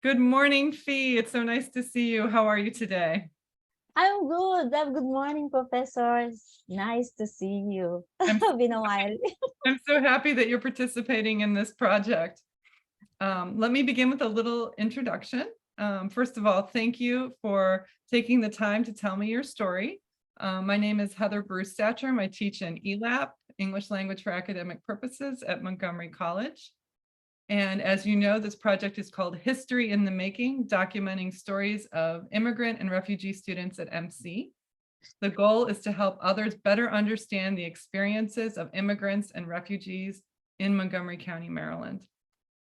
Good morning, Fee. It's so nice to see you. How are you today? I'm good. Good morning, professors. Nice to see you. I'm Been a while. I'm so happy that you're participating in this project. Let me begin with a little introduction. First of all, thank you for taking the time to tell me your story. My name is Heather Bruce Satcher. I teach in ELAP, English Language for Academic Purposes at Montgomery College. And as you know, this project is called History in the Making, documenting stories of immigrant and refugee students at MC. The goal is to help others better understand the experiences of immigrants and refugees in Montgomery County, Maryland.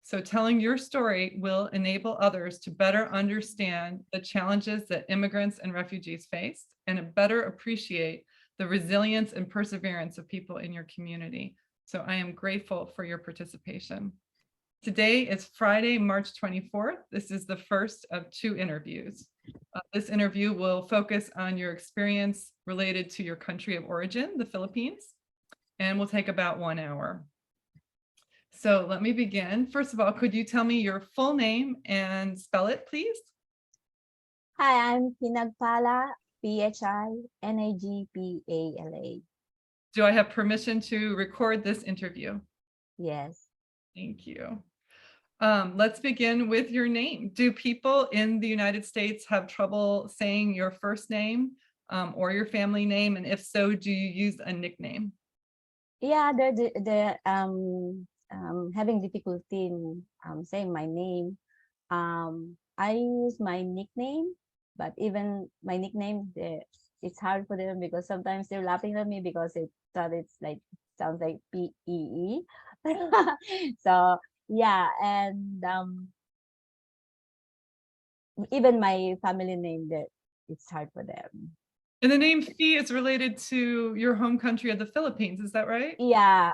So telling your story will enable others to better understand the challenges that immigrants and refugees face and better appreciate the resilience and perseverance of people in your community. So I am grateful for your participation. Today is Friday, March 24th. This is the first of 2 interviews. This interview will focus on your experience related to your country of origin, the Philippines, and will take about 1 hour. So let me begin. First of all, could you tell me your full name and spell it, please? Hi, I'm Pinagpala, Pinagpala. Do I have permission to record this interview? Yes. Thank you. Let's begin with your name. Do people in the United States have trouble saying your first name or your family name? And if so, do you use a nickname? Yeah, they're having difficulty in saying my name. I use my nickname, but even my nickname, it's hard for them because sometimes they're laughing at me because it thought it's like sounds like PEE. So yeah, and even my family name, that it's hard for them. And the name Fee is related to your home country of the Philippines, is that right? Yeah,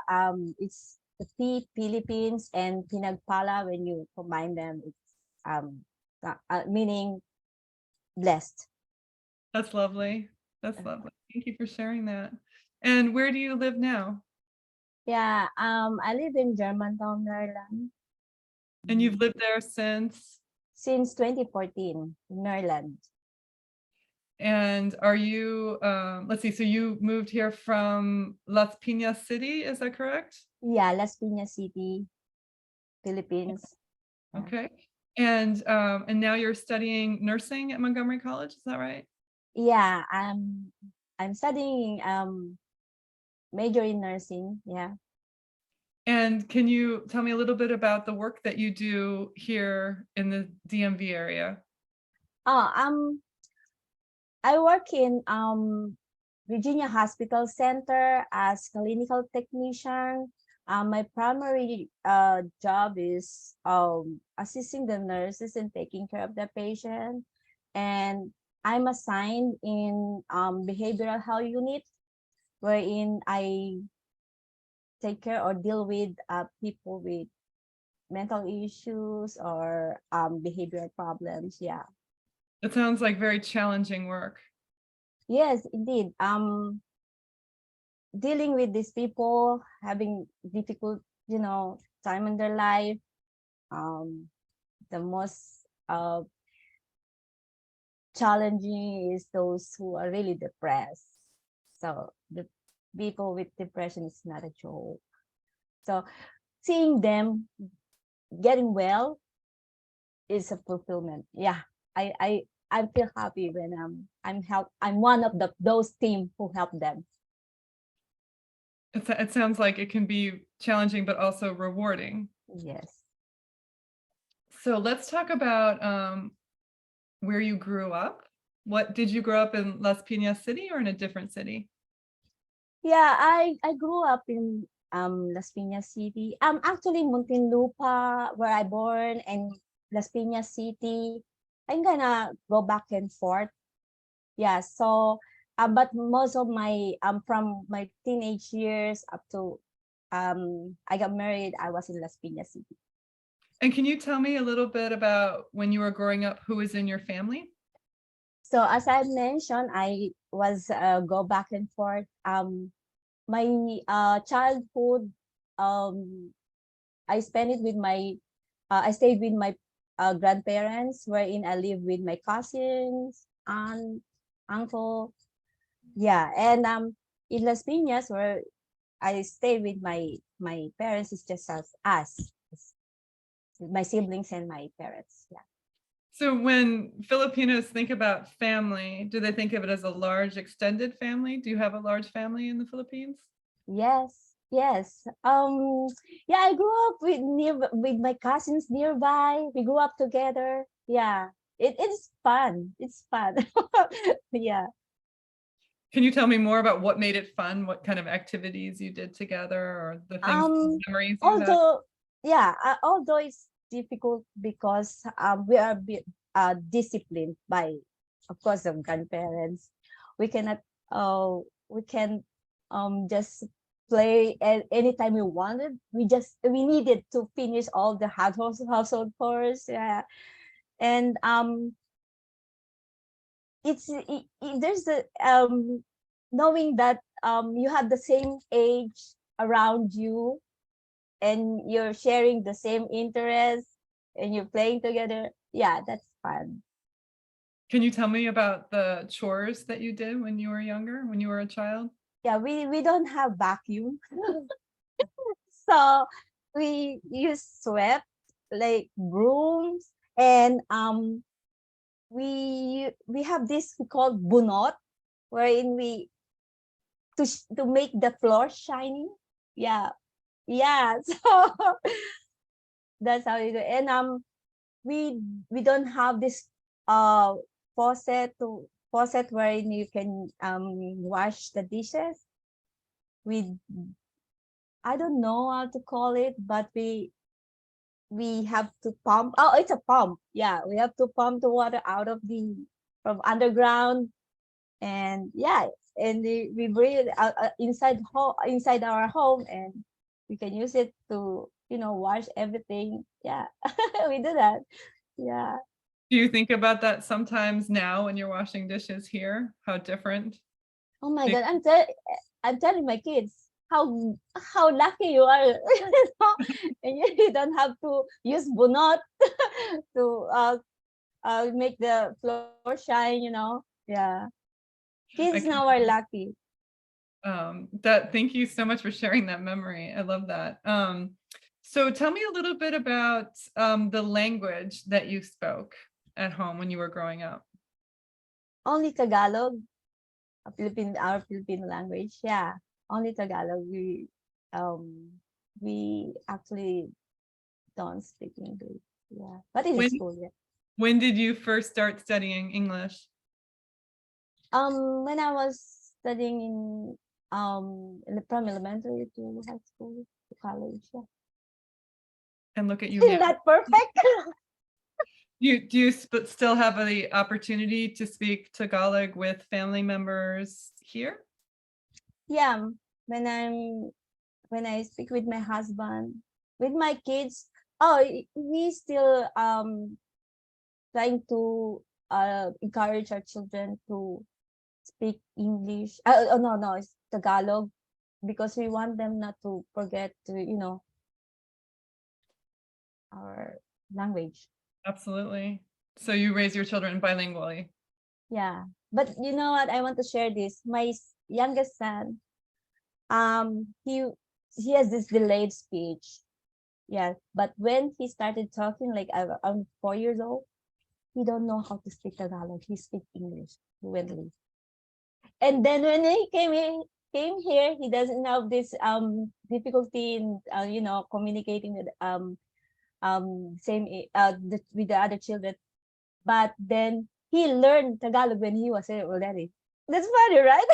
it's the Philippines and Pinagpala. When you combine them, it's meaning blessed. That's lovely. That's lovely. Thank you for sharing that. And where do you live now? Yeah, I live in Germantown, Maryland, And you've lived there since? since 2014 in Maryland. And are you, let's see, so you moved here from Las Piñas City, is that correct? Yeah, Las Piñas City, Philippines. Yeah. Okay. And now you're studying nursing at Montgomery College, is that right? Yeah, I'm studying major in nursing. Yeah. And can you tell me a little bit about the work that you do here in the DMV area? Oh, I work in Virginia Hospital Center as clinical technician. My primary job is assisting the nurses and taking care of the patient. And I'm assigned in behavioral health unit, wherein I take care or deal with people with mental issues or behavioral problems. Yeah. It sounds like very challenging work. Yes, indeed. Dealing with these people having difficult, time in their life. The most challenging is those who are really depressed. So the people with depression is not a joke. So seeing them getting well is a fulfillment. Yeah, I feel happy when I'm one of those team who help them. It sounds like it can be challenging, but also rewarding. Yes. So let's talk about where you grew up. What did you grow up in Las Piñas City or in a different city? Yeah, I grew up in Las Piñas City. Actually Muntinlupa, where I born, and Las Piñas City. I'm gonna go back and forth. Yeah, so but most of my from my teenage years up to I got married, I was in Las Piñas City. And can you tell me a little bit about when you were growing up, who was in your family? So as I mentioned, I was go back and forth. My childhood, I spent it with my I stayed with my grandparents, wherein I live with my cousins, aunt, uncle. Yeah, and in Las Piñas, where I stay with my parents, is just us, my siblings and my parents. Yeah. So when Filipinos think about family, do they think of it as a large extended family? Do you have a large family in the Philippines? Yes, yes. Yeah, I grew up with my cousins nearby. We grew up together. Yeah, it's fun. It's fun. Yeah. Can you tell me more about what made it fun? What kind of activities you did together or the things, memories you had? Although, yeah, although it's difficult because we are disciplined by, of course, the grandparents. We cannot, we can just play at anytime we wanted. We needed to finish all the household chores. Yeah, and there's the knowing that you have the same age around you and you're sharing the same interests and you're playing together. Yeah, that's fun. Can you tell me about the chores that you did when you were younger, when you were a child? Yeah, we don't have vacuum. So we use swept like brooms, and we have this we call bunot, wherein we to make the floor shiny. Yeah. Yeah. So that's how we do it. And we don't have this uh faucet wherein you can wash the dishes. We I don't know how to call it, but we have to pump. Oh, it's a pump. Yeah, we have to pump the water out of the from underground, and yeah, and we bring it out inside our home, and we can use it to wash everything. Yeah, we do that. Yeah. Do you think about that sometimes now when you're washing dishes here? How different? Oh my Big- God, I'm telling my kids how lucky you are, and you don't have to use bunot to make the floor shine. Yeah, I kids can, now are lucky. thank you so much for sharing that memory. I love that. So tell me a little bit about the language that you spoke at home when you were growing up. Only Tagalog, our Philippine language. Yeah, only Tagalog. We actually don't speak English. Yeah, but in When school, yeah. when did you first start studying English? When I was studying from elementary to high school to college. Yeah. And look at you Still now. not perfect. Do you still have the opportunity to speak Tagalog with family members here? Yeah, when I speak with my husband, with my kids, oh, we still trying to encourage our children to speak English. Oh, no, it's Tagalog, because we want them not to forget to our language. Absolutely. So you raise your children bilingually. Yeah, but you know what? I want to share this. My youngest son, he has this delayed speech. Yeah, but when he started talking, like I'm 4 years old, he don't know how to speak Tagalog. He speaks English fluently. And then when he came here, he doesn't have this difficulty in communicating with with the other children. But then he learned Tagalog when he was here already. That's funny, right?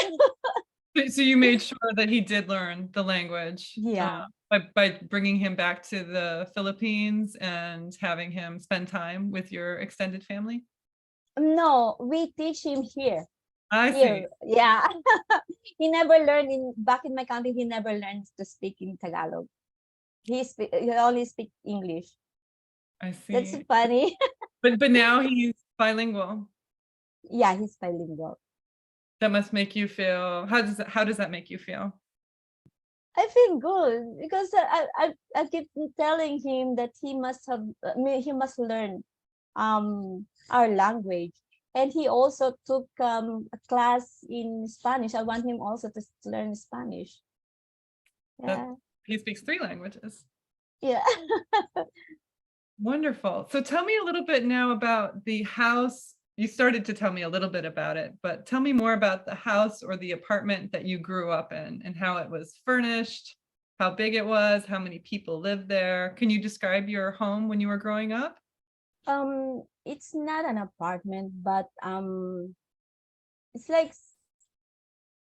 So you made sure that he did learn the language Yeah. by bringing him back to the Philippines and having him spend time with your extended family? No, we teach him here. I see. Here, yeah. He never learned back in my country. He never learned to speak in Tagalog. He only speak English. I That's see. funny. But now he's bilingual. Yeah, he's bilingual. That must make you feel, how does that make you feel? I feel good because I keep telling him that he must have he must learn our language, and he also took a class in Spanish. I want him also to learn Spanish. That Yeah, he speaks 3 languages. yeah. Wonderful. So tell me a little bit now about the house. You started to tell me a little bit about it, but tell me more about the house or the apartment that you grew up in and how it was furnished, how big it was, how many people lived there. Can you describe your home when you were growing up? It's not an apartment, but it's like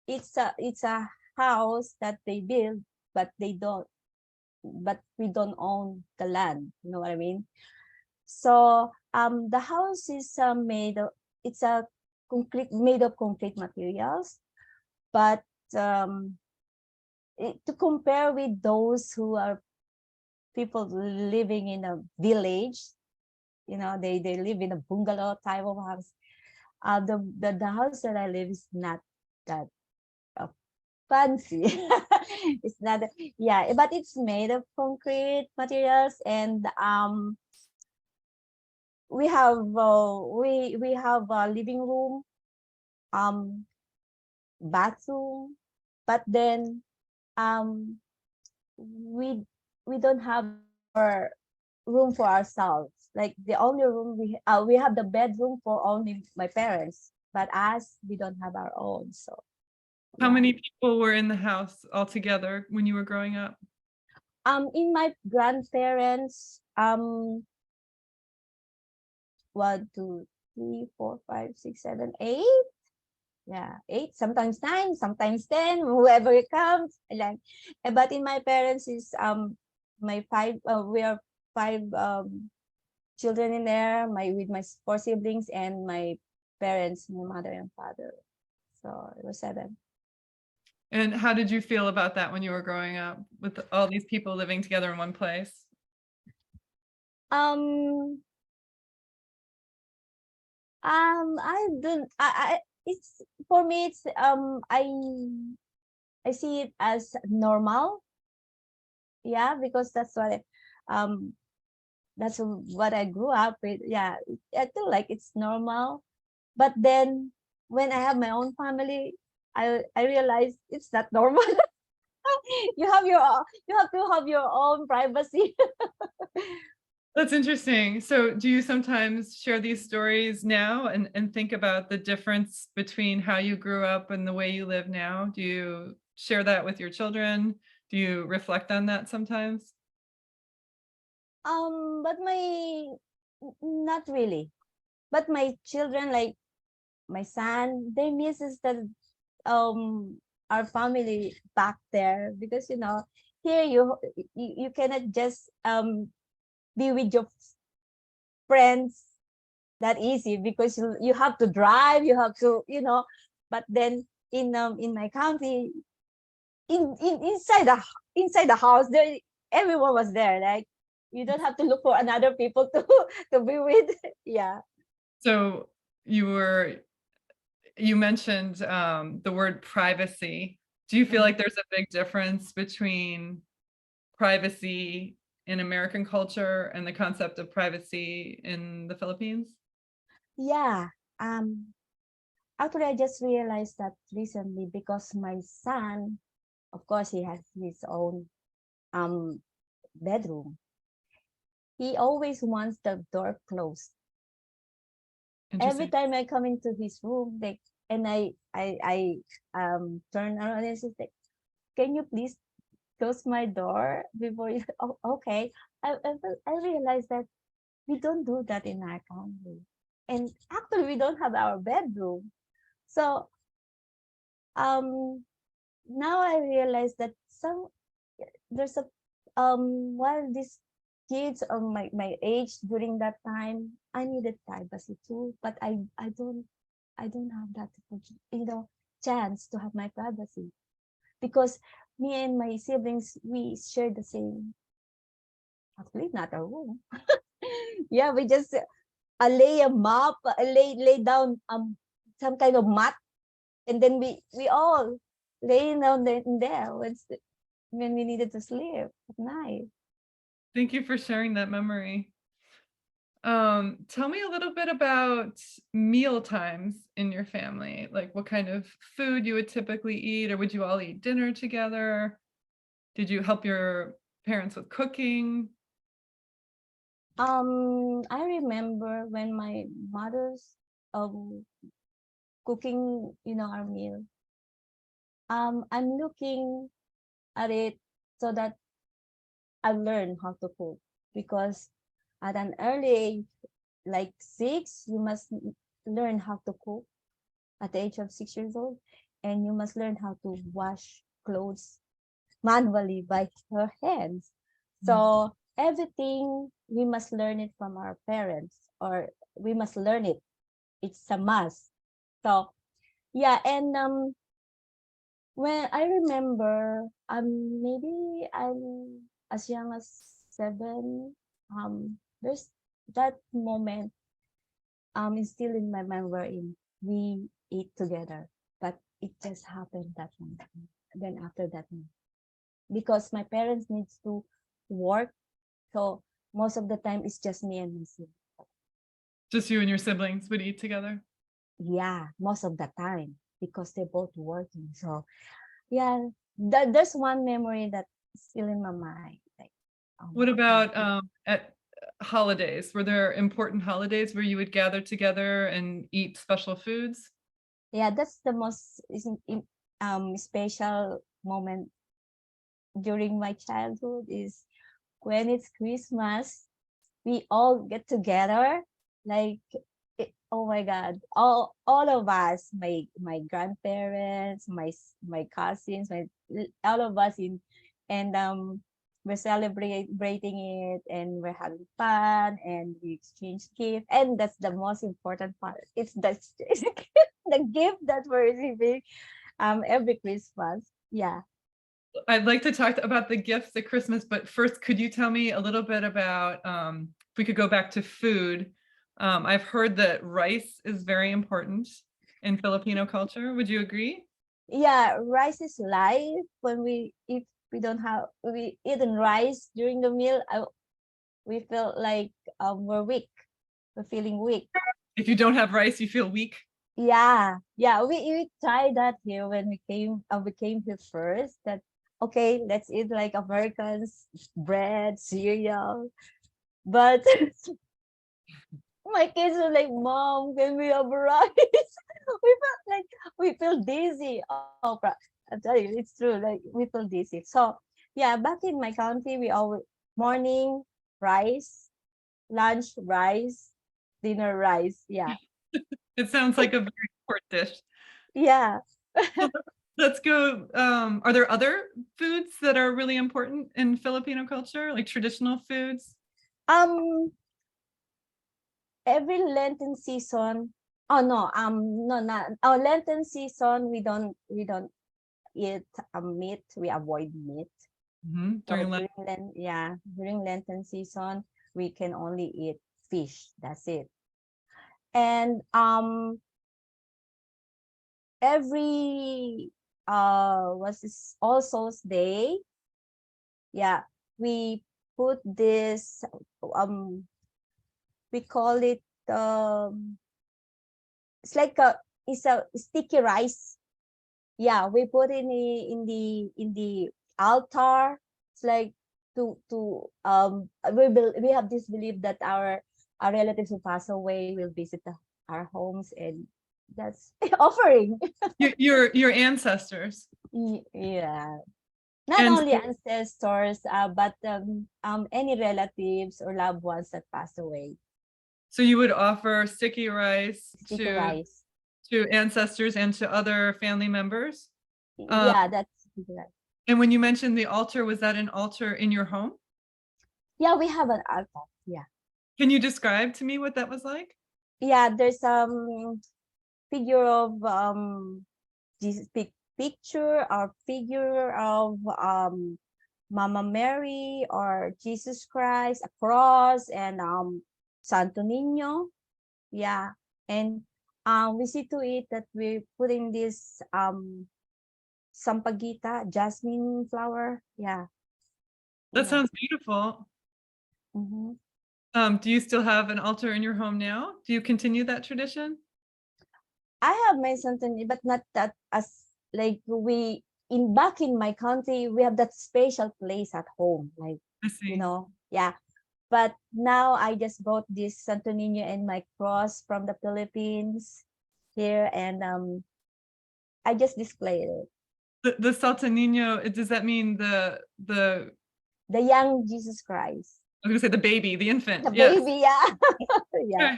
it's a house that they build, but they don't. But we don't own the land. You know what I mean? So the house is made of, it's a concrete, made of concrete materials, but to compare with those who are people living in a village, they live in a bungalow type of house. The house that I live is not that uh, fancy. It's not, yeah, but it's made of concrete materials, and we have a living room, um bathroom, but then um we we don't have our room for ourselves. Like the only room we have the bedroom for only my parents, but us, we don't have our own. So How yeah. many people were in the house altogether when you were growing up? In my grandparents, 1, 2, 3, 4, 5, 6, 7, 8. Yeah, 8, sometimes 9, sometimes 10, whoever it comes. Like, but in my parents is my five. We are five children in there. With my 4 siblings and my parents, my mother and father. So it was 7. And how did you feel about that when you were growing up with all these people living together in one place? Um, I don't. It's for me. It's I see it as normal. Yeah, because um that's what I grew up with. Yeah, I feel like it's normal. But then when I have my own family, I realize it's not normal. You have to have your own privacy. That's interesting. So do you sometimes share these stories now and think about the difference between how you grew up and the way you live now? Do you share that with your children? Do you reflect on that sometimes? But not really. But my children, like my son, they misses our family back there, because here you cannot just be with your friends that easy, because you have to drive, you have to, but then in my country, inside the house, there everyone was there. Like, you don't have to look for another people to to be with. Yeah. So you were you mentioned the word privacy. Do you feel Mhm. like there's a big difference between privacy in American culture and the concept of privacy in the Philippines? Yeah. Actually, I just realized that recently, because my son, of course, he has his own um bedroom. He always wants the door closed. Every Interesting. time I come into his room, like, and I turn around and say, like, "Can you please close my door before you?" Oh, okay. I realized that we don't do that in our country, and actually, we don't have our bedroom. So um now I realize that there's a while these kids of my age during that time, I needed privacy too, but I don't have that, chance to have my privacy, because me and my siblings, we share the same, actually not a room. Yeah, we just lay a map, lay down some kind of mat, and then we all laying down there in there. when we needed to sleep at night. Thank you for sharing that memory. Tell me a little bit about meal times in your family. Like what kind of food you would typically eat, or would you all eat dinner together? Did you help your parents with cooking? I remember when my mother's cooking, our meal. I'm looking at it so that I learn how to cook because at an early age, like 6, you must learn how to cook at the age of 6 years old, and you must learn how to wash clothes manually by her hands. So everything we must learn it from our parents, or we must learn it. It's a must. So yeah, and when I remember, maybe I'm as young as 7. There's that moment is still in my mind wherein we eat together, but it just happened that one time. Then after that, because my parents needs to work, so most of the time it's just me and my sibling. Just you and your siblings would eat together? Yeah, most of the time because they're both working. So yeah, there's one memory that's still in my mind. Like, What yeah. about at holidays? Were there important holidays where you would gather together and eat special foods? Yeah, that's the most special moment during my childhood is when it's Christmas. We all get together, like oh my God, all of us, my grandparents, my cousins, all of us and we're celebrating it, and we're having fun, and we exchange gift, and that's the most important part. It's the gift that we're receiving every Christmas. Yeah. I'd like to talk about the gifts at Christmas, but first, could you tell me a little bit about if we could go back to food? I've heard that rice is very important in Filipino culture. Would you agree? Yeah, rice is life. If we eaten rice during the meal, we feel like we're weak. We're feeling weak. If you don't have rice, you feel weak. Yeah. We tried that here when we came here first. That okay, let's eat like Americans, bread, cereal. But my kids were like, "Mom, can we have rice?" We felt like we feel dizzy. I'm telling you, it's true. Like we feel dizzy. So yeah, back in my country, we always morning rice, lunch rice, dinner rice. Yeah, It sounds like a very important dish. yeah. So let's go. Are there other foods that are really important in Filipino culture, like traditional foods? Um, every Lenten season. Oh no, no, not our Lenten season. We don't eat meat. We avoid meat. So During lunch. during Lenten season, we can only eat fish. That's it. And every what's this All Souls Day? Yeah, we put this we call it it's like it's a sticky rice. Yeah, we put it in the altar. It's like we have this belief that our relatives who pass away will visit our homes, and that's offering. Your ancestors. Yeah, not And only so, ancestors, but any relatives or loved ones that pass away. so you would offer sticky rice Sticky rice. to ancestors and to other family members. Um, Yeah, that's sticky rice. and when you mentioned the altar, was that an altar in your home? Yeah, we have an altar. Yeah. Can you describe to me what that was like? Yeah, there's figure of Jesus picture or figure of Mama Mary or Jesus Christ, a cross, and Santo Niño. Yeah. And we see to it that we're putting this sampaguita, jasmine flower. Yeah. That Yeah. sounds beautiful. Mhm. Do you still have an altar in your home now? Do you continue that tradition? I have my Santoni, but not that as like we in back in my country, we have that special place at home, like I see. yeah. But now I just brought this Santo Niño and my cross from the Philippines here, and I just displayed it. The Salta Niño, does that mean the The young Jesus Christ, I was gonna say the baby, the infant? the Yes. baby, yeah, yeah.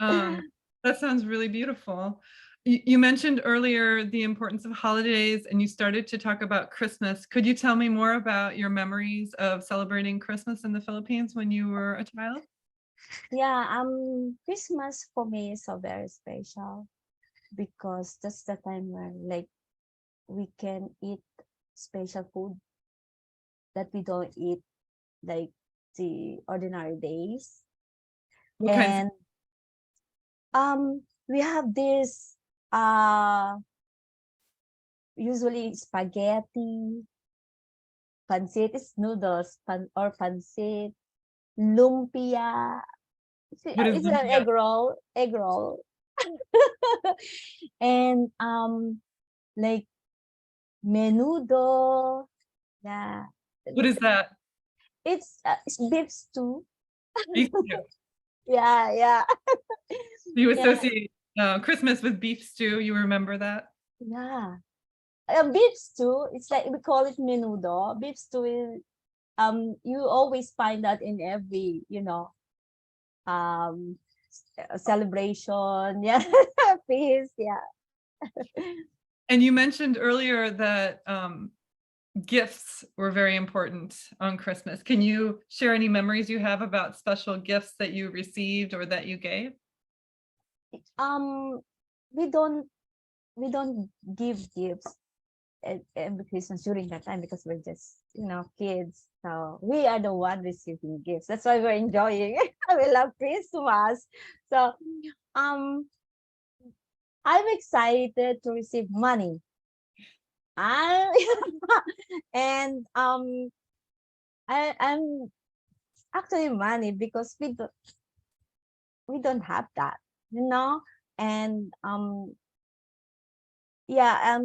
Okay. That sounds really beautiful. You mentioned earlier the importance of holidays and you started to talk about Christmas. Could you tell me more about your memories of celebrating Christmas in the Philippines when you were a child? Yeah, Christmas for me is so very special because that's the time where like we can eat special food that we don't eat like the ordinary days. What kinds? And we have this uh usually spaghetti, pancit is noodles, or pancit, lumpia. What is It's an egg lumpia? roll, and like menudo. Yeah, What is that? it's beef stew. Beef stew. Yeah, yeah, You yeah, associate Christmas with beef stew. You remember that? yeah. Beef stew. It's like we call it menudo. Beef stew is you always find that in every um celebration. Yeah, feast. Yeah. And you mentioned earlier that gifts were very important on Christmas. Can you share any memories you have about special gifts that you received or that you gave? Um, we don't give gifts every Christmas during that time because we're just kids. So we are the one receiving gifts. That's why we're enjoying. We love Christmas. So um, I'm excited to receive money. I and I'm actually money because we don't have that, and yeah,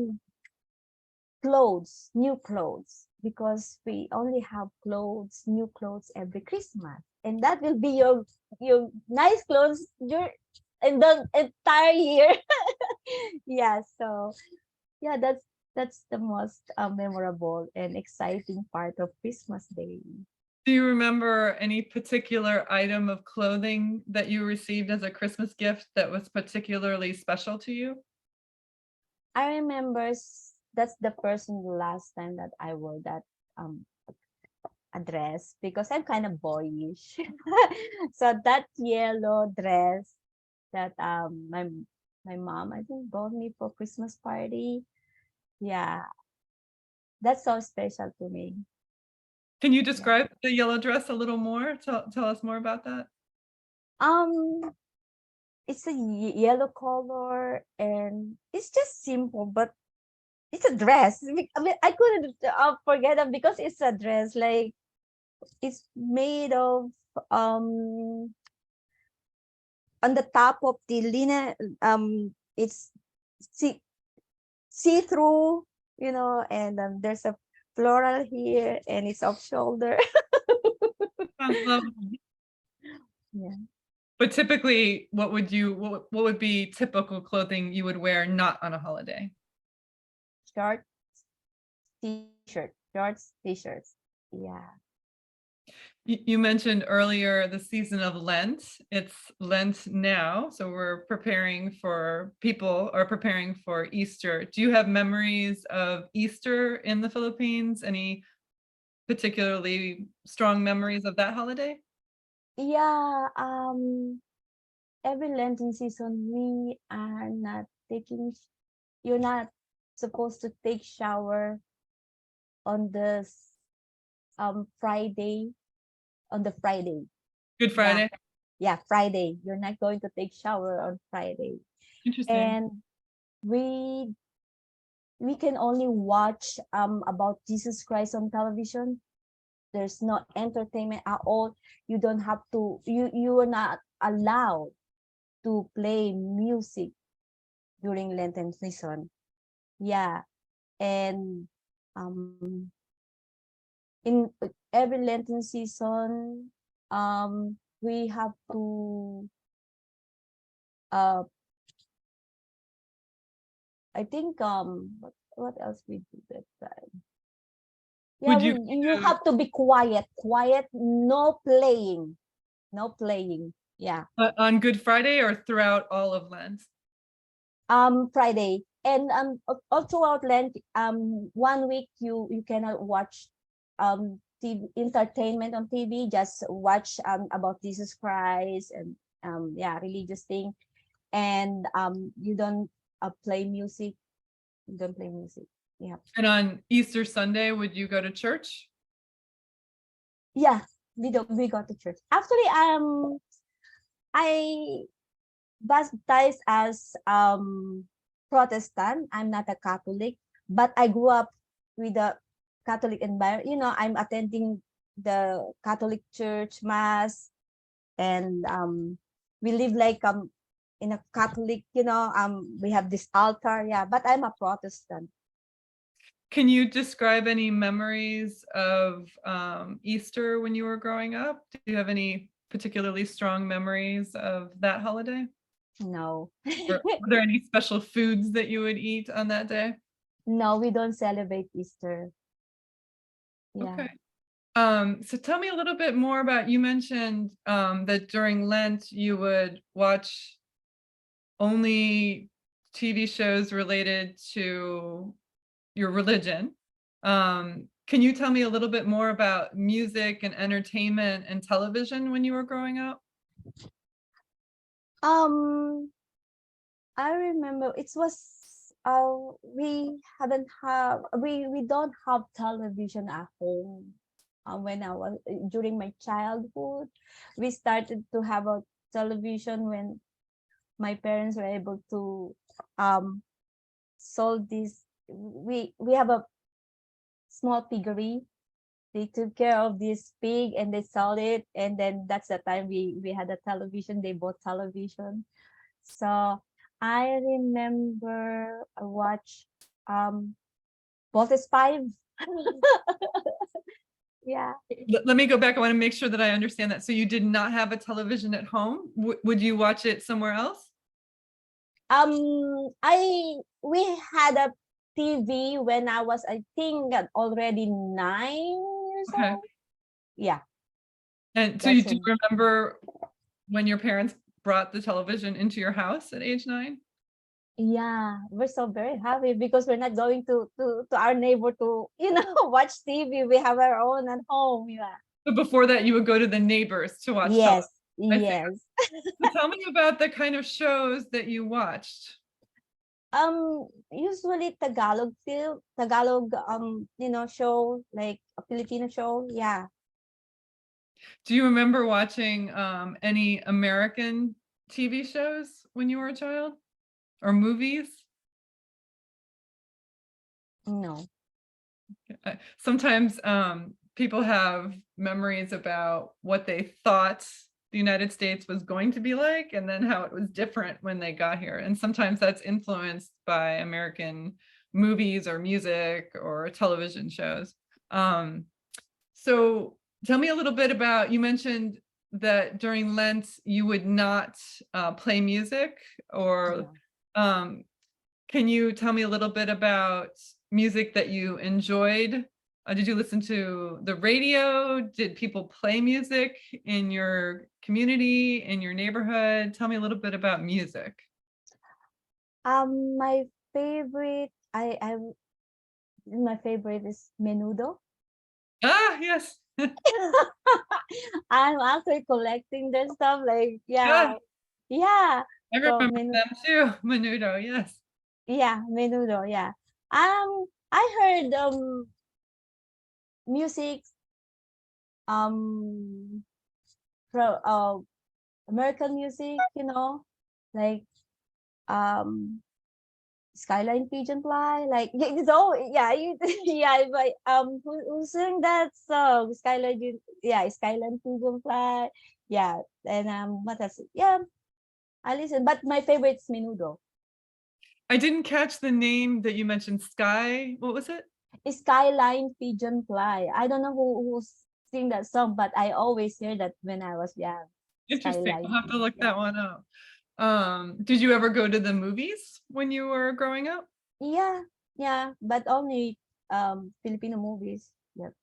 clothes, new clothes, because we only have new clothes every Christmas, and that will be your nice clothes in the entire year. Yeah, so yeah, that's the most memorable and exciting part of Christmas Day. Do you remember any particular item of clothing that you received as a Christmas gift that was particularly special to you? I remember that's the person the last time that I wore that um a dress because I'm kind of boyish. So that yellow dress that my mom I think bought me for Christmas party. Yeah, that's so special to me. Can you Yeah. describe the yellow dress a little more? Tell us more about that. Um, it's a yellow color and it's just simple, but it's a dress. I mean, I couldn't forget it because it's a dress. Like it's made of um on the top of the linen. It's see see through, and there's a floral here, and it's off shoulder. Sounds lovely. Yeah, But typically, what would be typical clothing you would wear not on a holiday? short shorts, t-shirts. Yeah. You mentioned earlier the season of Lent. It's Lent now, so people are preparing for Easter. Do you have memories of Easter in the Philippines? Any particularly strong memories of that holiday? Yeah, every Lenten season we are not taking you're not supposed to take shower on the Friday, on the Friday. Good Yeah. Friday. Yeah, Friday. You're not going to take shower on Friday. Interesting. And we we can only watch about Jesus Christ on television. There's no entertainment at all. You don't have to, you are not allowed to play music during Lenten season. Yeah. And in every Lenten season, we have to I think what else we do that time? Yeah, Would you you have to be quiet, no playing, no playing. Yeah. on Good Friday or throughout all of Lent? Friday and all throughout Lent, 1 week you cannot watch TV entertainment on TV. Just watch about Jesus Christ and yeah, religious thing, and you don't play music. You don't play music. Yeah. And on Easter Sunday, would you go to church? Yeah, we go to church. Actually, I baptized as Protestant. I'm not a Catholic, but I grew up with a Catholic environment. You know, I'm attending the Catholic church mass, and we live like in a Catholic. You know, we have this altar. Yeah, but I'm a Protestant. Can you describe any memories of Easter when you were growing up? Do you have any particularly strong memories of that holiday? No. Or were there any special foods that you would eat on that day? No, we don't celebrate Easter. Yeah. Okay. So tell me a little bit more about, you mentioned that during Lent you would watch only TV shows related to your religion. Can you tell me a little bit more about music and entertainment and television when you were growing up? I remember it was we don't have television at home. When I was during my childhood, we started to have a television when my parents were able to sold this. We have a small piggery. They took care of this pig and they sold it, and then that's the time we had a television. They bought television. So I remember I watched Voltes 5. Yeah. Let me go back. I want to make sure that I understand that. So you did not have a television at home? Would you watch it somewhere else? We had a TV when I was, I think, already 9 years Okay. old. Yeah. And so you do remember when your parents brought the television into your house at age 9? Yeah, we're so very happy because we're not going to our neighbor to, watch TV. We have our own at home. Yeah. So before that, you would go to the neighbors to watch Yes. television. Yes. So tell me about the kind of shows that you watched. Usually Tagalog show, like a Filipino show. Yeah. Do you remember watching any American TV shows when you were a child, or movies? No. Sometimes people have memories about what they thought the United States was going to be like, and then how it was different when they got here. And sometimes that's influenced by American movies or music or television shows. So tell me a little bit about, you mentioned that during Lent you would not play music, or can you tell me a little bit about music that you enjoyed? Did you listen to the radio? Did people play music in your community, in your neighborhood? Tell me a little bit about music. My favorite, my favorite is Menudo. Ah, yes. I'm actually collecting their stuff. Like, yeah. I remember So, them too. Menudo, yes. Yeah, Menudo. Yeah. I heard music from American music. Like Skyline Pigeon Fly, like so yeah, yeah, but who sang that song? Skyline Pigeon Fly, yeah, and what else? Yeah, I listen, but my favorite is Menudo. I didn't catch the name that you mentioned. Sky, what was it? Skyline Pigeon Fly. I don't know who sing that song, but I always hear that when I was young. Interesting. Skyline I'll have to Pigeon look Fly. that one up. Did you ever go to the movies when you were growing up? Yeah, yeah, but only Filipino movies. Yeah.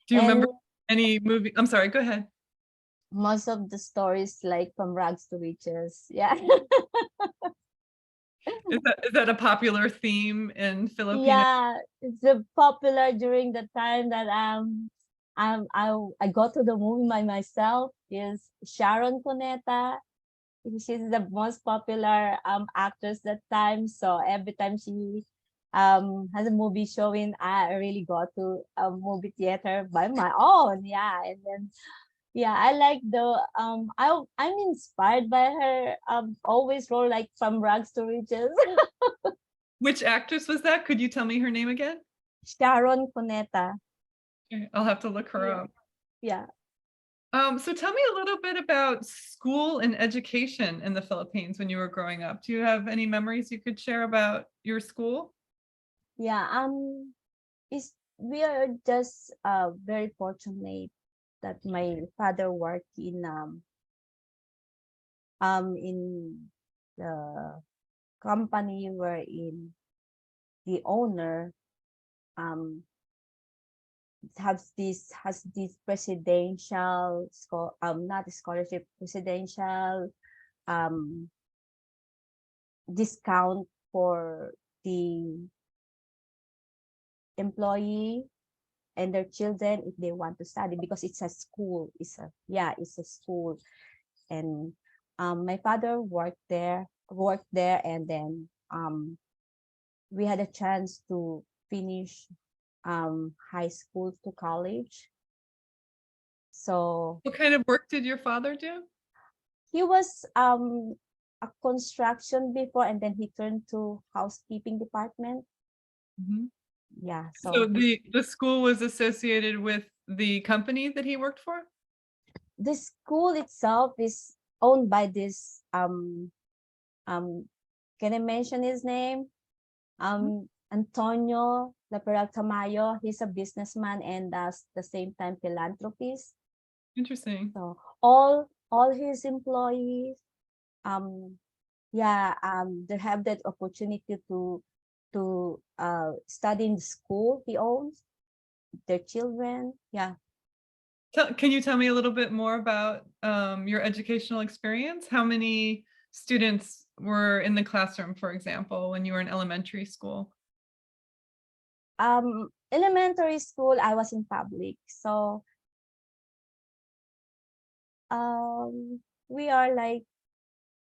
Do you remember And any movie? I'm sorry, go ahead. most of the stories like from rags to riches. Yeah. Is that a popular theme in Filipino? Yeah, it's popular during the time that I go to the movie by myself is Sharon Cuneta. She's the most popular actress that time. So every time she has a movie showing, I really go to a movie theater by my own. Yeah. And then yeah, I like the I'm inspired by her always role like from rags to riches. Which actress was that? Could you tell me her name again? Sharon Cuneta. Okay, I'll have to look her Yeah. up. Yeah. So tell me a little bit about school and education in the Philippines when you were growing up. Do you have any memories you could share about your school? Yeah. Is we are just very fortunate that my father worked in the company wherein the owner um has this presidential not a scholarship, presidential um discount for the employee and their children if they want to study, because it's a school, it's a school. And my father worked there, and then we had a chance to finish high school to college. So What kind of work did your father do? he was a construction before, and then he turned to housekeeping department. Mhm. Yeah, So so the school was associated with the company that he worked for? the school itself is owned by this um can I mention his name? Mhm. Antonio Laperal Tamayo. He's a businessman and does the same time philanthropist. Interesting. So all his employees, um, yeah, they have that opportunity to study in the school he owns, their children. Yeah. Can you tell me a little bit more about your educational experience? How many students were in the classroom, for example, when you were in elementary school? Elementary school, I was in public, so we are like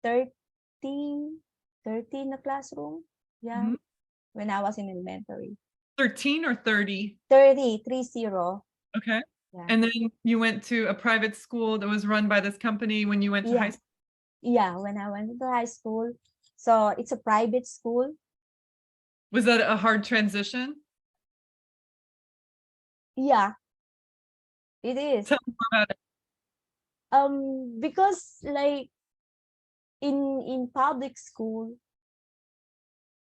13, 30 in the classroom. Yeah, Mhm. when I was in elementary. 13 or 30? 30, 30. Okay. Yeah. And then you went to a private school that was run by this company when you went to high Yeah. school. Yeah. When I went to high school. So it's a private school. Was that a hard transition? Yeah, it is. Tell me more about it. Because like in public school,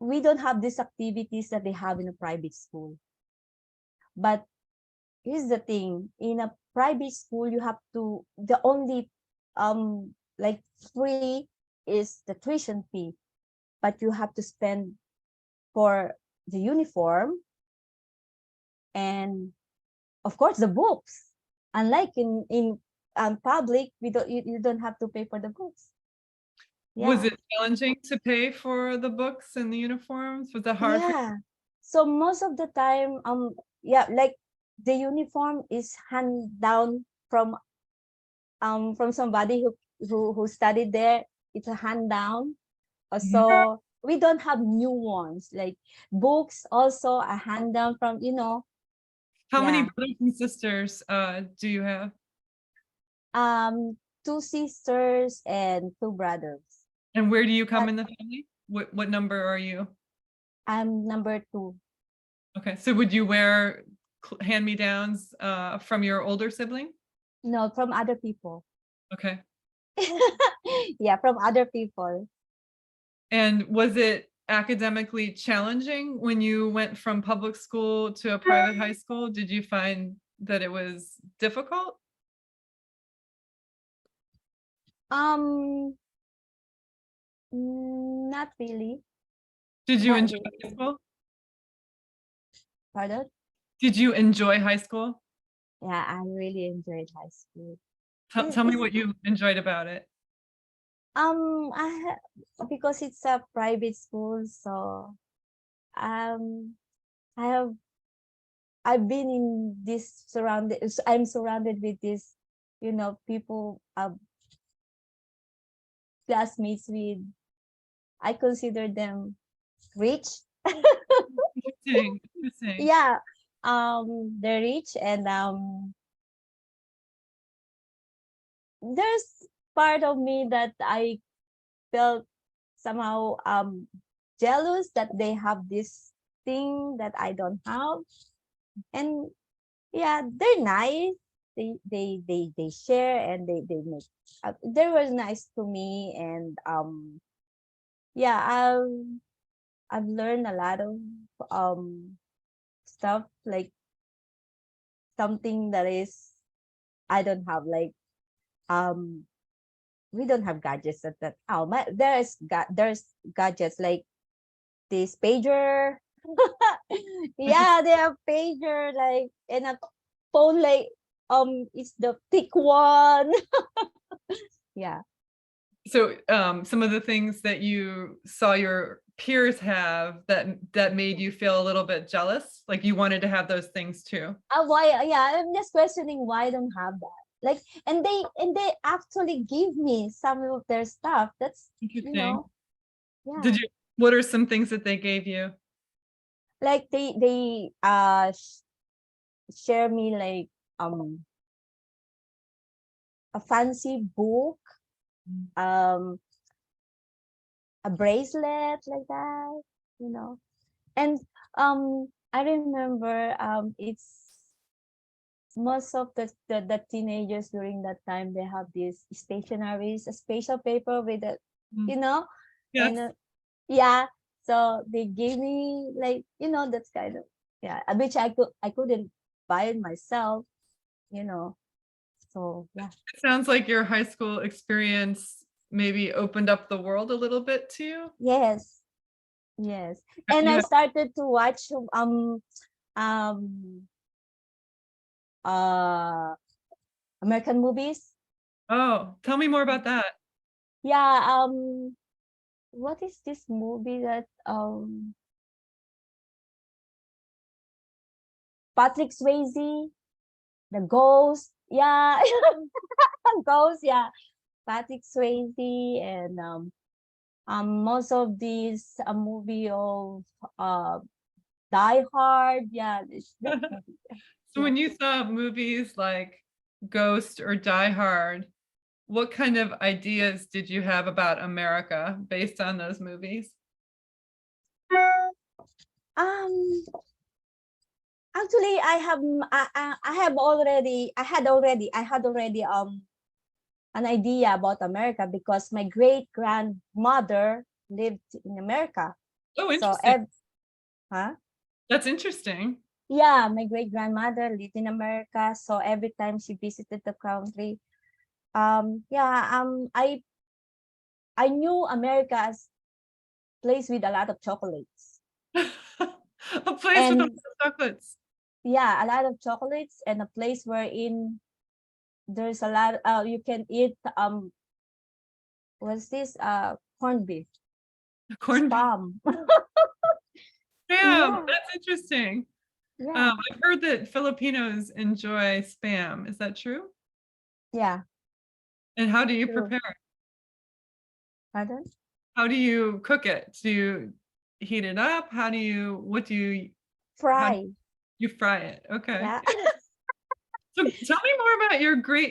we don't have these activities that they have in a private school. But here's the thing, in a private school, you have to, the only like free is the tuition fee, but you have to spend for the uniform and of course the books. Unlike in public, you don't have to pay for the books. Was Yeah. it challenging to pay for the books and the uniforms? Was that hard for Yeah. So most of the time, yeah, like the uniform is hand down from somebody who studied there. It's a hand down. you? So we don't have new ones. Like books also a hand down from, How many yeah. brothers and sisters do you have? Two sisters and two brothers. And where do you come But in the family? What number are you? I'm number 2. Okay. So would you wear hand-me-downs from your older sibling? No, from other people. Okay. Yeah, from other people. And was it academically challenging when you went from public school to a private high school? Did you find that it was difficult? Um, not really. Did you Not enjoy really. high school? Pardon? Did you enjoy high school? Yeah, I really enjoyed high school. Tell me It's what you enjoyed about it. because it's a private school, so um, I have I've been in this surrounded. I'm surrounded with this, people, classmates with. I consider them rich. Interesting. Interesting. Yeah, they're rich, and there's part of me that I felt somehow jealous that they have this thing that I don't have. And yeah, they're nice. They share, and they make they were nice to me. And yeah, I've learned a lot of stuff, like something that is I don't have, like um we don't have gadgets at that. Oh, there's gadgets like this pager. Yeah, they have pager, like, and a phone, like it's the thick one. Yeah. So some of the things that you saw your peers have that made you feel a little bit jealous, like you wanted to have those things too. Why? Yeah, I'm just questioning why I don't have that. Like, and they actually give me some of their stuff. That's, Interesting. yeah. Did you, what are some things that they gave you? Like they share me, like um a fancy book, um a bracelet, like that, you know. And I remember it's most of the teenagers during that time, they have these stationaries, a special paper with a, Mm. you know, and Yes. yeah, so they gave me, like, that's kind of, yeah, which I couldn't buy it myself, you know. So yeah. It sounds like your high school experience maybe opened up the world a little bit to you. Yes, yes. And You I have, started to watch um uh American movies. oh, tell me more about that. Yeah, what is this movie that Patrick Swayze, the Ghost, yeah, Ghost, yeah, Patrick Swayze, and most of these a movie of uh Die Hard, yeah, that movie, So yeah. when you saw movies like Ghost or Die Hard, what kind of ideas did you have about America based on those movies? Um, Actually, I had already an idea about America because my great grandmother lived in America. Oh, So, interesting. huh? That's interesting. Yeah, my great grandmother lived in America. So every time she visited the country, yeah, I knew America as place with a lot of chocolates, A place with a lot and of chocolates. yeah, a lot of chocolates, and a place wherein there's a lot. You can eat what's this? Corned beef, Corned beef. spam. Spam. Yeah, That's interesting. yeah, I've heard that Filipinos enjoy spam. Is that true? yeah. And how do you True. prepare it? Pardon? How do you cook it? Do you heat it up? How do Fry. you fry it? Okay. Yeah. So tell me more about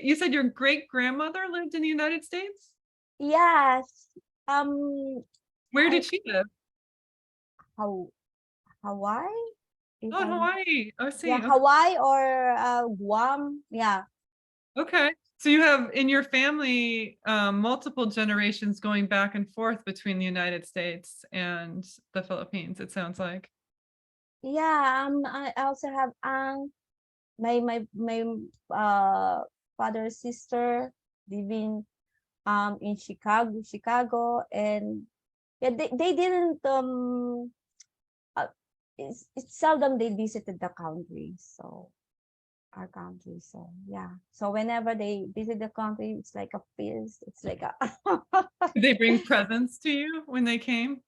you said your great grandmother lived in the United States? Yes. Um. Where I did she live? how Hawaii. If Oh, in I'm Hawaii. I Yeah, see. Okay. Hawaii or Guam. Yeah. Okay. So you have in your family multiple generations going back and forth between the United States and the Philippines, it sounds like. Yeah. I also have my father's sister living in Chicago, and yeah, they didn't uh, it's seldom they visited the country, so our country. So yeah. So whenever they visit the country, it's like a feast. It's like a Did they bring presents to you when they came?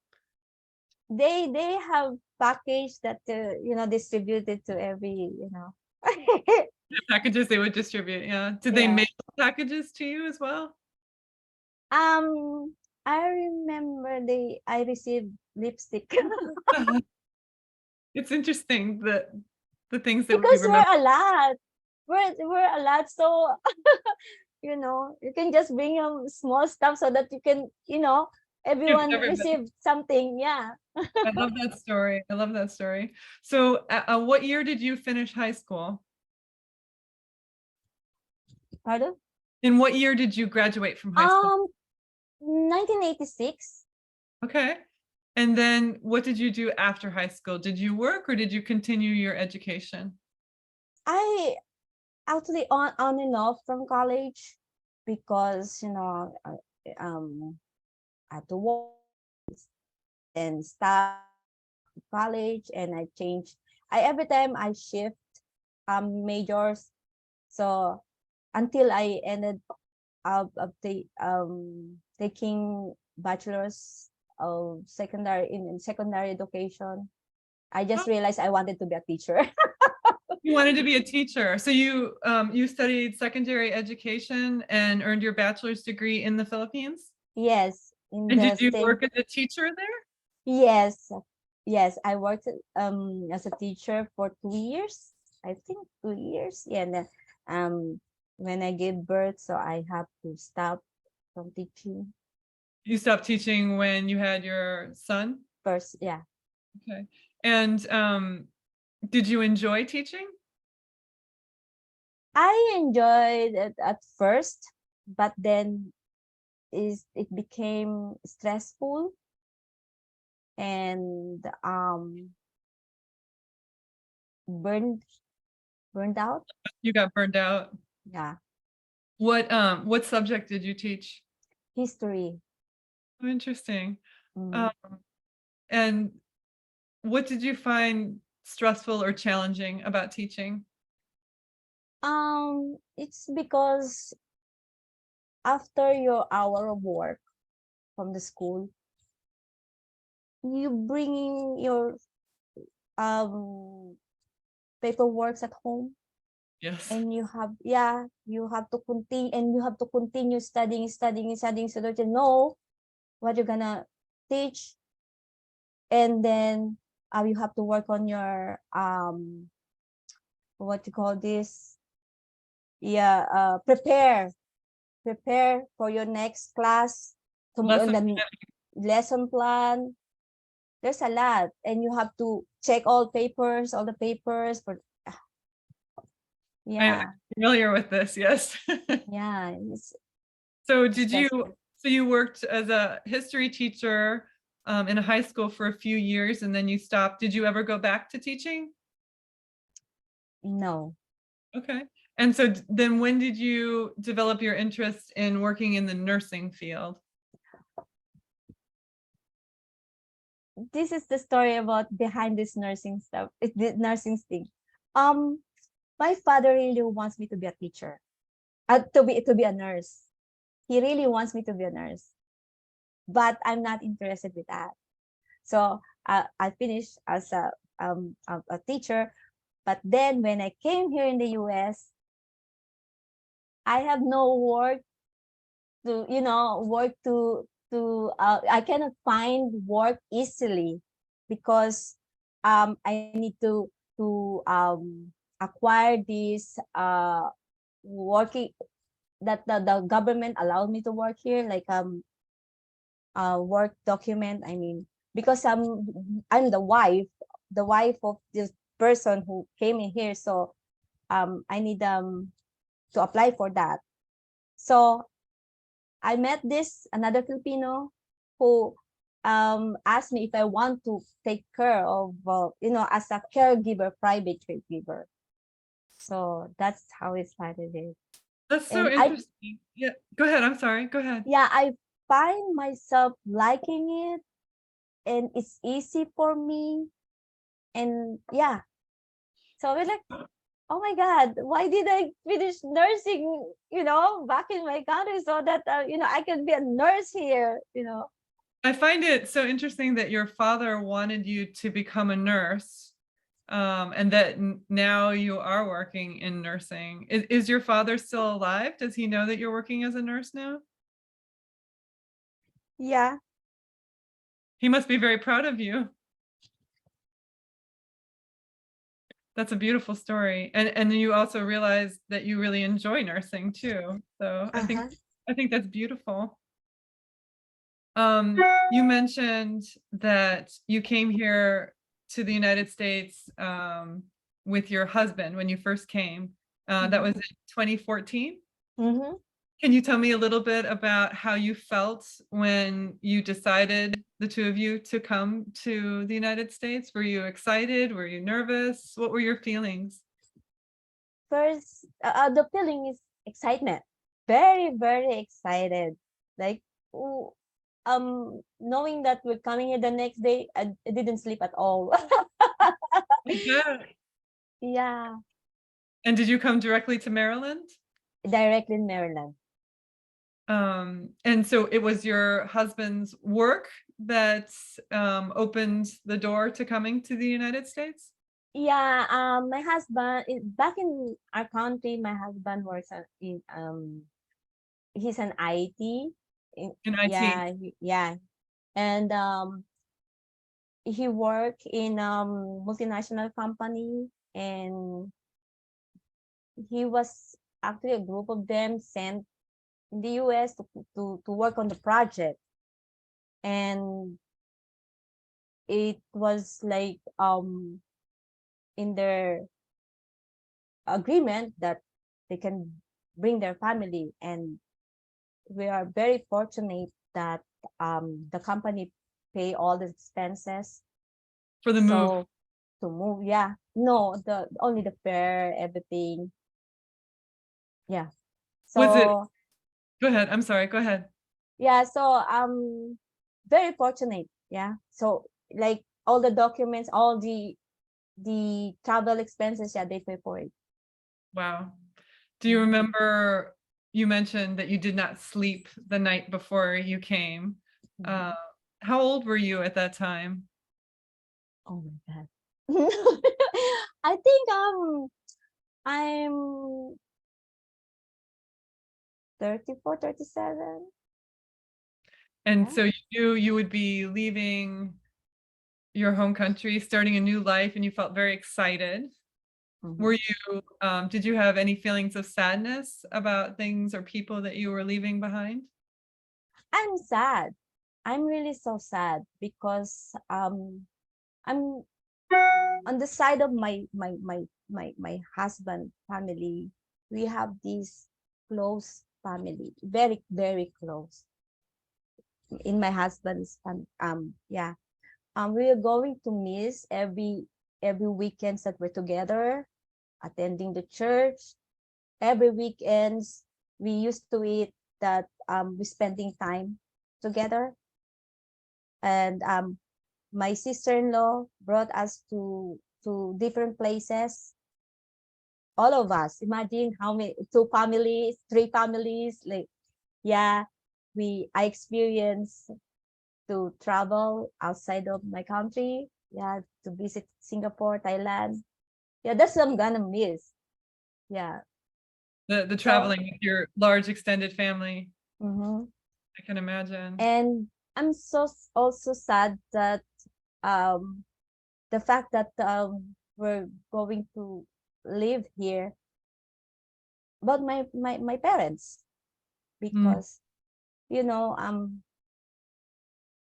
they have package that distributed to every. The packages they would distribute, yeah. Did they Yeah. mail packages to you as well? Um, I remember I received lipstick It's interesting that the things that we because remember. we're a lot. We're a lot, so you can just bring your small stuff so that you can, Give everyone everybody. receive something. Yeah. I love that story. I love that story. So, what year did you finish high school? Pardon? In what year did you graduate from high school? 1986. Okay. And then what did you do after high school? Did you work or did you continue your education? I actually on and off from college because I had to work and start college, and I changed. I every time I shift majors, so until I ended up of taking bachelor's of secondary in secondary education. I Oh, just realized I wanted to be a teacher. you wanted to be a teacher. So you studied secondary education and earned your bachelor's degree in the Philippines? Yes, in And did the you same. work as a teacher there? Yes, yes. I worked as a teacher for 2 years. I think 2 years. Yeah, and then when I gave birth, so I have to stop from teaching You stopped teaching when you had your son? first. Yeah, Okay. And did you enjoy teaching? I enjoyed it at first, but then it became stressful and burned burned out. You got burned out. Yeah, What subject did you teach? history. Oh, interesting. Mm. Um, and what did you find stressful or challenging about teaching? It's because after your hour of work from the school, you bringing your um paperworks at home, Yes. and you have to continue studying so that you know what you're gonna teach, and then you have to work on your what you call this, yeah, prepare for your next class, to Lesson. the lesson plan. There's a lot, and you have to check all the papers for. I'm Yeah, familiar with this. Yes. yeah, it's So did you, stressful. so you worked as a history teacher in a high school for a few years and then you stopped. Did you ever go back to teaching? No, Okay. And so then when did you develop your interest in working in the nursing field? this is the story about behind this nursing stuff. It's the nursing thing. Um, my father really wants me to be a teacher, to be a nurse. He really wants me to be a nurse, but I'm not interested with that. So I finished as a teacher, but then when I came here in the US, I have no work to work I cannot find work easily because I need to acquire this working that the government allowed me to work here, like work document, I mean, because I'm the wife the wife of this person who came in here. So I need to apply for that. So I met this another Filipino who asked me if I want to take care of, as a caregiver, private caregiver. So that's how it started it. That's so And interesting. Yeah, go ahead. I'm sorry. Go ahead. I find myself liking it, and it's easy for me. And yeah, so we're like, oh my God, why did I finish nursing, back in my country so that, I can be a nurse here, I find it so interesting that your father wanted you to become a nurse, and that now you are working in nursing. Is your father still alive? Does he know that you're working as a nurse now? Yeah. He must be very proud of you. That's a beautiful story. And you also realize that you really enjoy nursing too. So I think that's beautiful. You mentioned that you came here to the United States with your husband when you first came. That was in 2014. Mm-hmm. Can you tell me a little bit about how you felt when you decided, the two of you, to come to the United States? Were you excited? Were you nervous? What were your feelings? First, the feeling is excitement. Very, very excited. Like, ooh, knowing that we're coming here the next day, I didn't sleep at all. Yeah. Yeah, And did you come directly to Maryland? directly in Maryland. And so it was your husband's work that opened the door to coming to the United States? Yeah, my husband back in our country. My husband works he's an IT. In IT. Yeah, and he worked in multinational company, and he was actually a group of them sent in the US to work on the project, and it was like in their agreement that they can bring their family, and we are very fortunate that the company pay all the expenses. For the move. So to move, yeah, no, the only the fare, everything, yeah. Was it, So go ahead, I'm sorry, go ahead. yeah, so very fortunate, yeah. So like all the documents, all the travel expenses, yeah, they pay for it. Wow. Do you remember, you mentioned that you did not sleep the night before you came. Mhm. How old were you at that time? Oh my God. I think I'm 34, 37. And Yeah. so you knew you would be leaving your home country, starting a new life, and you felt very excited. Mhm. Were you, did you have any feelings of sadness about things or people that you were leaving behind? I'm sad. I'm really so sad because I'm on the side of my husband family. We have this close family, very, very close. In my husband's yeah. We are going to miss every weekends that we're together, attending the church. Every weekends we used to eat that we spending time together. And my sister-in-law brought us to different places. All of us, imagine how many, two families, three families, like, yeah, I experienced to travel outside of my country, yeah, to visit Singapore, Thailand. Yeah, that's what I'm gonna miss. Yeah. The So traveling with your large extended family, mhm. I can imagine. And I'm also sad that um the fact that we're going to live here, but my parents, Mm. because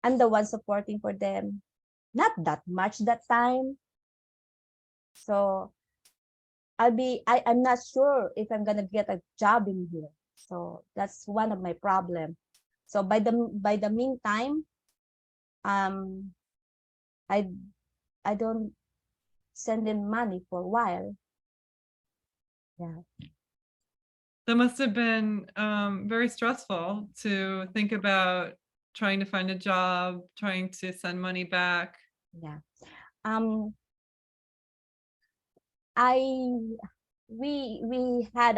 I'm the one supporting for them, not that much that time. So I'm not sure if I'm gonna get a job in here. So that's one of my problem. So by the meantime, um, I I don't send in money for a while. Yeah. That must have been very stressful to think about trying to find a job, trying to send money back. Yeah. Um, I we had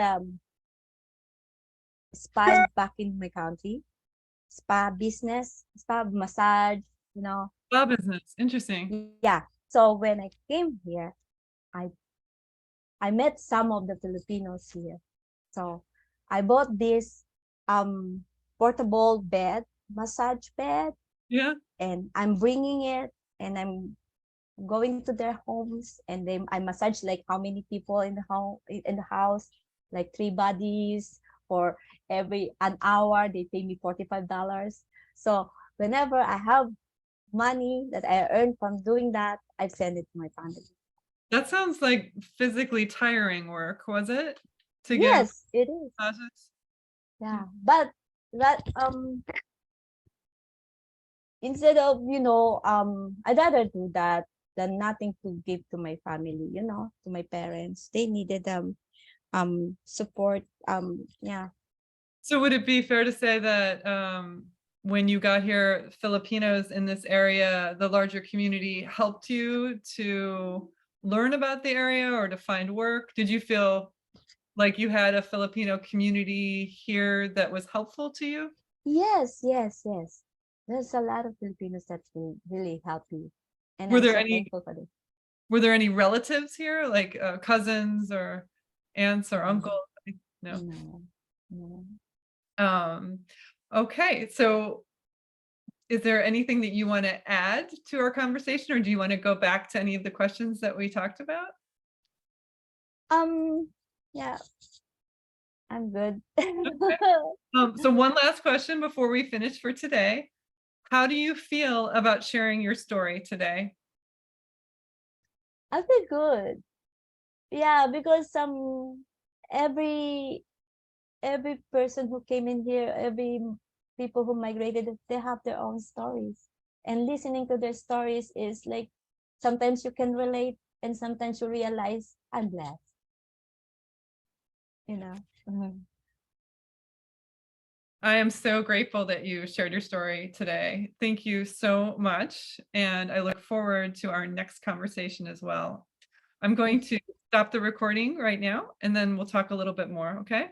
spa back in my country, spa business, spa massage, you know. Spa business. Interesting. Yeah. So when I came here, I I met some of the Filipinos here. So I bought this portable bed, massage bed, Yeah. and I'm bringing it and I'm going to their homes and then I massage like how many people in the house, like 3 bodies for every an hour. They pay me $45. So whenever I have money that I earn from doing that, I send it to my family. That sounds like physically tiring work, was it? To give Yes, it is. massages? Yeah, but that instead of I'd rather do that than nothing to give to my family, to my parents. They needed support. Yeah. So would it be fair to say that when you got here, Filipinos in this area, the larger community helped you to learn about the area or to find work? Did you feel like you had a Filipino community here that was helpful to you? Yes, yes, yes. There's a lot of Filipinos that will really help you. And Were I'm there so any thankful for this. were there any relatives here, like cousins or aunts or No, uncles? No. no, no. Um, okay, so is there anything that you want to add to our conversation, or do you want to go back to any of the questions that we talked about? Yeah, I'm good. So one last question before we finish for today. How do you feel about sharing your story today? I feel good. Yeah, because every every person who came in here, every people who migrated, they have their own stories. And listening to their stories is like sometimes you can relate and sometimes you realize I'm blessed, you know. Mhm. I am so grateful that you shared your story today. Thank you so much. And I look forward to our next conversation as well. I'm going to stop the recording right now, and then we'll talk a little bit more, okay?